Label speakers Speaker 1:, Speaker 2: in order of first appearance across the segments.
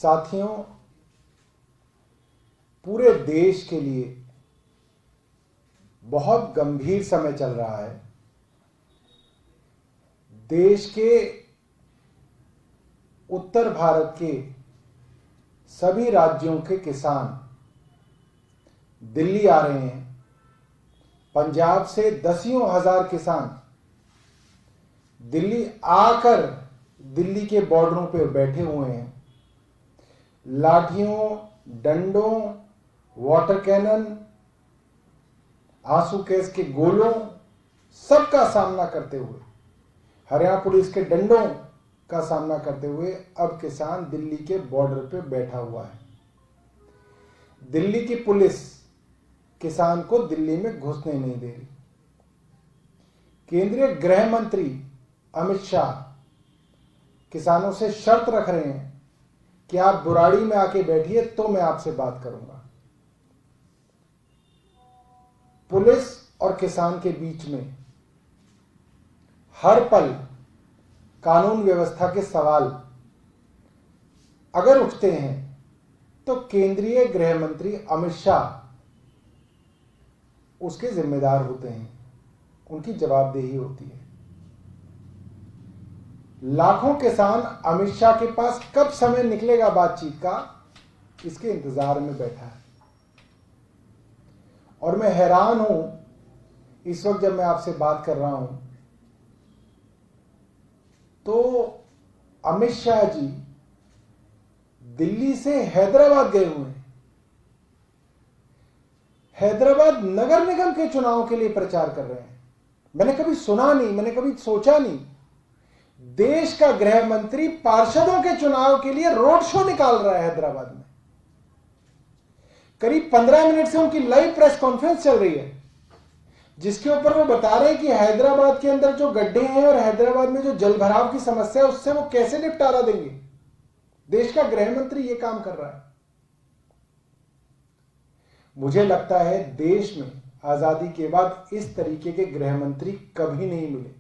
Speaker 1: साथियों, पूरे देश के लिए बहुत गंभीर समय चल रहा है। देश के उत्तर भारत के सभी राज्यों के किसान दिल्ली आ रहे हैं। पंजाब से दसियों हजार किसान दिल्ली आकर दिल्ली के बॉर्डरों पर बैठे हुए हैं। लाठियों, डंडों, वाटर कैनन, आंसू गैस के गोलों सबका सामना करते हुए, हरियाणा पुलिस के डंडों का सामना करते हुए अब किसान दिल्ली के बॉर्डर पे बैठा हुआ है। दिल्ली की पुलिस किसान को दिल्ली में घुसने नहीं दे रही। केंद्रीय गृह मंत्री अमित शाह किसानों से शर्त रख रहे हैं कि आप बुराड़ी में आके बैठिए तो मैं आपसे बात करूंगा। पुलिस और किसान के बीच में हर पल कानून व्यवस्था के सवाल अगर उठते हैं तो केंद्रीय गृह मंत्री अमित शाह उसके जिम्मेदार होते हैं, उनकी जवाबदेही होती है। लाखों किसान अमित शाह के पास कब समय निकलेगा बातचीत का, इसके इंतजार में बैठा है। और मैं हैरान हूं इस वक्त जब मैं आपसे बात कर रहा हूं तो अमित शाह जी दिल्ली से हैदराबाद गए हुए हैं। हैदराबाद नगर निगम के चुनाव के लिए प्रचार कर रहे हैं। मैंने कभी सुना नहीं, मैंने कभी सोचा नहीं, देश का गृह मंत्री पार्षदों के चुनाव के लिए रोड शो निकाल रहा है हैदराबाद में। करीब 15 मिनट से उनकी लाइव प्रेस कॉन्फ्रेंस चल रही है, जिसके ऊपर वो बता रहे हैं कि हैदराबाद के अंदर जो गड्ढे हैं और हैदराबाद में जो जल भराव की समस्या है उससे वो कैसे निपटारा देंगे। देश का गृह मंत्री ये काम कर रहा है। मुझे लगता है देश में आजादी के बाद इस तरीके के गृह मंत्री कभी नहीं मिले,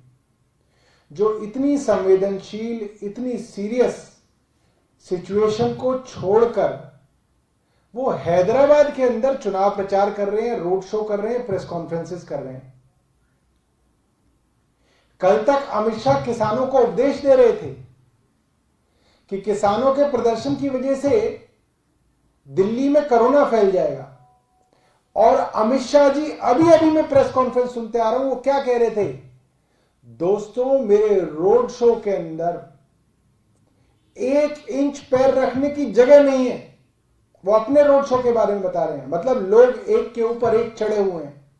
Speaker 1: जो इतनी संवेदनशील, इतनी सीरियस सिचुएशन को छोड़कर वो हैदराबाद के अंदर चुनाव प्रचार कर रहे हैं, रोड शो कर रहे हैं, प्रेस कॉन्फ्रेंसेस कर रहे हैं। कल तक अमित शाह किसानों को उपदेश दे रहे थे कि किसानों के प्रदर्शन की वजह से दिल्ली में कोरोना फैल जाएगा। और अमित शाह जी अभी मैं प्रेस कॉन्फ्रेंस सुनते आ रहा हूं, वो क्या कह रहे थे, दोस्तों मेरे रोड शो के अंदर 1 इंच पैर रखने की जगह नहीं है। वो अपने रोड शो के बारे में बता रहे हैं, मतलब लोग एक के ऊपर एक चढ़े हुए हैं।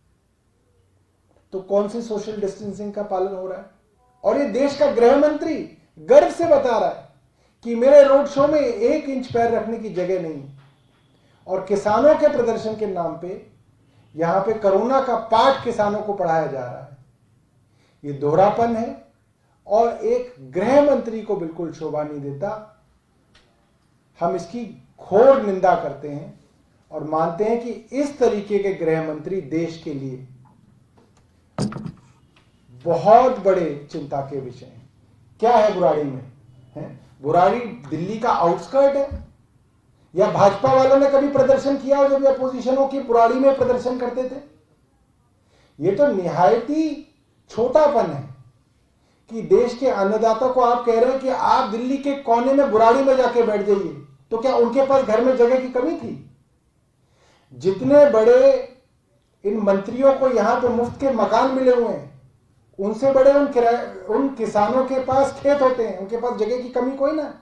Speaker 1: तो कौन सी सोशल डिस्टेंसिंग का पालन हो रहा है। और ये देश का गृह मंत्री गर्व से बता रहा है कि मेरे रोड शो में 1 इंच पैर रखने की जगह नहीं है। और किसानों के प्रदर्शन के नाम पे यहां पे कोरोना का पाठ किसानों को पढ़ाया जा रहा है। ये दोहरापन है और एक गृह मंत्री को बिल्कुल शोभा नहीं देता। हम इसकी घोर निंदा करते हैं और मानते हैं कि इस तरीके के गृह मंत्री देश के लिए बहुत बड़े चिंता के विषय हैं। क्या है बुराड़ी में? बुराड़ी दिल्ली का आउटस्कर्ट है? या भाजपा वालों ने कभी प्रदर्शन किया हो जब अपोजिशन हो कि बुराड़ी में प्रदर्शन करते थे? यह तो निहायती छोटापन है कि देश के अन्नदाता को आप कह रहे हैं कि आप दिल्ली के कोने में बुराड़ी में जाके बैठ जाइए। तो क्या उनके पास घर में जगह की कमी थी? जितने बड़े इन मंत्रियों को यहां पर मुफ्त के मकान मिले हुए हैं, उनसे बड़े उन किसानों के पास खेत होते हैं। उनके पास जगह की कमी कोई ना,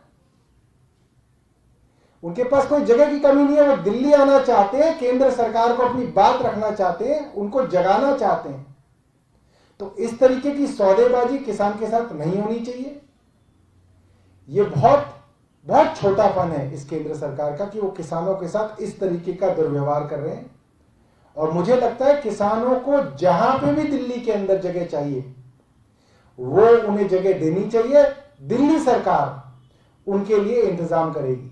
Speaker 1: उनके पास कोई जगह की कमी नहीं है। वो दिल्ली आना चाहते हैं, केंद्र सरकार को अपनी बात रखना चाहते हैं, उनको जगाना चाहते हैं। तो इस तरीके की सौदेबाजी किसान के साथ नहीं होनी चाहिए। यह बहुत छोटापन है इस केंद्र सरकार का कि वो किसानों के साथ इस तरीके का दुर्व्यवहार कर रहे हैं। और मुझे लगता है किसानों को जहां पे भी दिल्ली के अंदर जगह चाहिए वो उन्हें जगह देनी चाहिए। दिल्ली सरकार उनके लिए इंतजाम करेगी।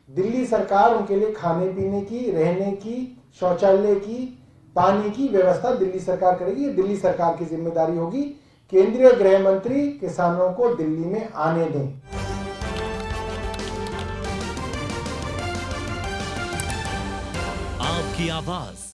Speaker 1: दिल्ली सरकार उनके लिए खाने पीने की, रहने की, शौचालय की, पानी की व्यवस्था दिल्ली सरकार करेगी। ये दिल्ली सरकार की जिम्मेदारी होगी। केंद्रीय गृह मंत्री किसानों को दिल्ली में आने दें।
Speaker 2: की आवाज।